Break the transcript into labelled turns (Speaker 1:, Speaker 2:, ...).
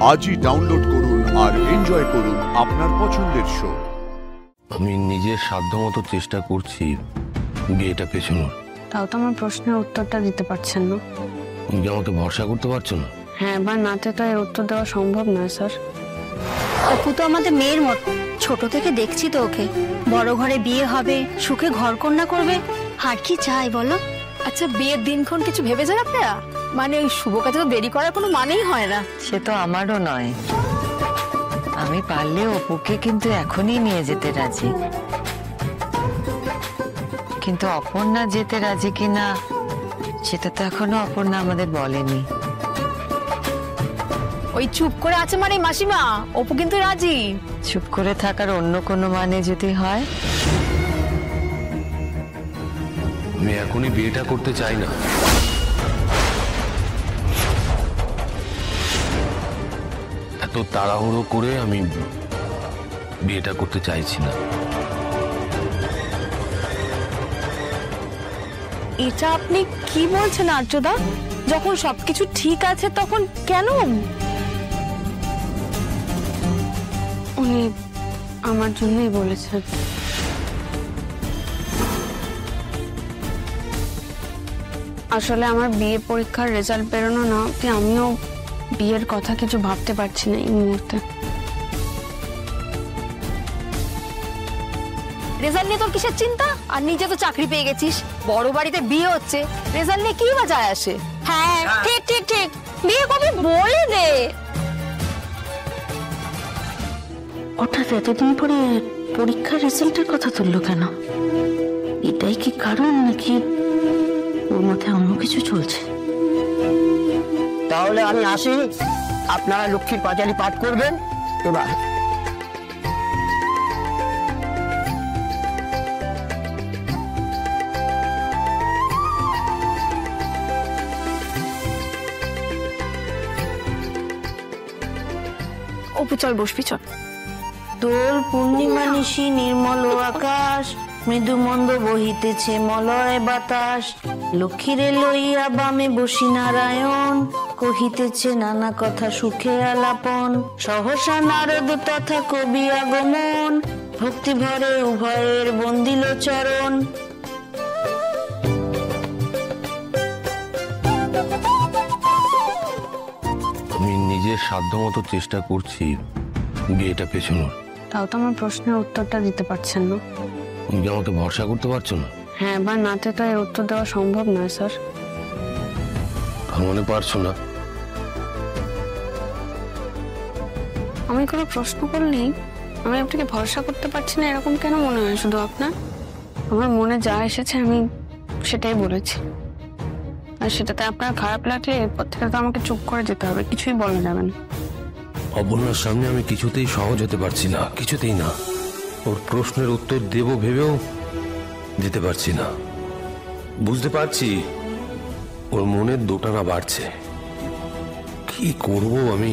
Speaker 1: আজই ডাউনলোড করুন আর এনজয় করুন আপনার পছন্দের শো।
Speaker 2: আমি নিজের সাধ্যমতো চেষ্টা করছি বিয়েটা পেছানোর।
Speaker 3: তাও তো আমার প্রশ্নের উত্তরটা দিতে পারছেন না।
Speaker 2: তুমি কি আমাকে ভরসা করতে পারছো না?
Speaker 3: হ্যাঁ বা নাতে তো এর উত্তর দেওয়া সম্ভব নয় স্যার।
Speaker 4: অপু তো আমাদের মেয়ের মতো, ছোট থেকে দেখছি তো ওকে। বড় ঘরে বিয়ে হবে, সুখে ঘর কন্যা করবে, আর কি চাই বলো?
Speaker 5: আচ্ছা, বিয়ের দিনক্ষণ কিছু ভেবেছেন আপনারা? মানে ওই শুভ কাজে তো দেরি করার কোনো মানেই হয় না।
Speaker 6: সে তো আমারও নয়, আমি পারলে অপুকে কিন্তু এখনই নিয়ে যেতে রাজি, কিন্তু অপর্ণা যেতে রাজি কিনা সেটা তো এখনো অপর্ণা আমাদের বলেনি।
Speaker 5: ওই চুপ করে আছে মানে মাসিমা, অপু কিন্তু রাজি।
Speaker 6: চুপ করে থাকার অন্য কোনো মানে যদি হয়?
Speaker 2: আমি এখনই বিয়েটা করতে চাই না। এত তাড়াহুড়ো করে আমি বিয়েটা করতে চাইছি না।
Speaker 5: এটা আপনি কি বলছেন আর্যদা? যখন সবকিছু ঠিক আছে তখন কেন?
Speaker 3: উনি আমার জন্যই বলেছেন। আসলে আমার বিয়ে পরীক্ষার রেজাল্ট বেরোনো না অবধি আমিও বিয়ের কথা কিছু ভাবতে পারছি না এই মুহূর্তে।
Speaker 5: রেজাল্ট নিয়ে তোর কিসের চিন্তা? আর নিজে তো চাকরি পেয়ে গেছিস, বড় বাড়িতে বিয়ে হচ্ছে, রেজাল্ট নিয়ে কি বা যায় আসে?
Speaker 4: হ্যাঁ, ঠিক ঠিক ঠিক, বিয়ে কবে বলে দে।
Speaker 7: হঠাৎ এতদিন পরে পরীক্ষার রেজাল্টের কথা তুললো কেন? এটাই কি কারণ, নাকি ওর মাথায় অন্য কিছু চলছে?
Speaker 8: তাহলে আমি আসি, আপনারা লক্ষ্মীর পাঁচালী পাঠ করবেন। এবার
Speaker 5: অপু চল, বসবি চল।
Speaker 7: দোল পূর্ণিমা নিশি নির্মল আকাশ, মৃদু মন্দ বহিতেছে মলয় বাতাস, লক্ষ্মীরে লইয়া বামে বসি নারায়ণ, কহিতেছে নানা কথা সুখে আলাপন, সহসা নারদ তথা কবি আগমন, ভক্তি ভরে উভয়ের বন্দিল চরণ।
Speaker 2: আমি নিজের সাধ্যমতো চেষ্টা করছি বিয়েটা পেছানোর।
Speaker 3: তাও তো আমার প্রশ্নের উত্তরটা দিতে পারছেন না।
Speaker 2: তুমি কি আমাকে ভরসা করতে পারছো না?
Speaker 3: হ্যাঁ বা নাতে তো এর উত্তর দেওয়া সম্ভব নয় স্যার।
Speaker 2: তার মানে পারছো না?
Speaker 3: আমি কোনো প্রশ্ন করলেই আমি আপনাকে ভরসা করতে পারছি না এরকম কেন মনে হয় শুধু আপনার? আমার মনে যা এসেছে আমি সেটাই বলেছি, আর সেটাতে আপনার খারাপ লাগলে এরপর থেকে তো আমাকে চুপ করে যেতে হবে, কিছুই বলা যাবে না।
Speaker 2: অপর্ণার সামনে আমি কিছুতেই সহজ হতে পারছি না, কিছুতেই না। ওর প্রশ্নের উত্তর দেব ভেবেও দিতে পারছি না। বুঝতে পারছি ওর মনের দোটানা বাড়ছে। কি করব আমি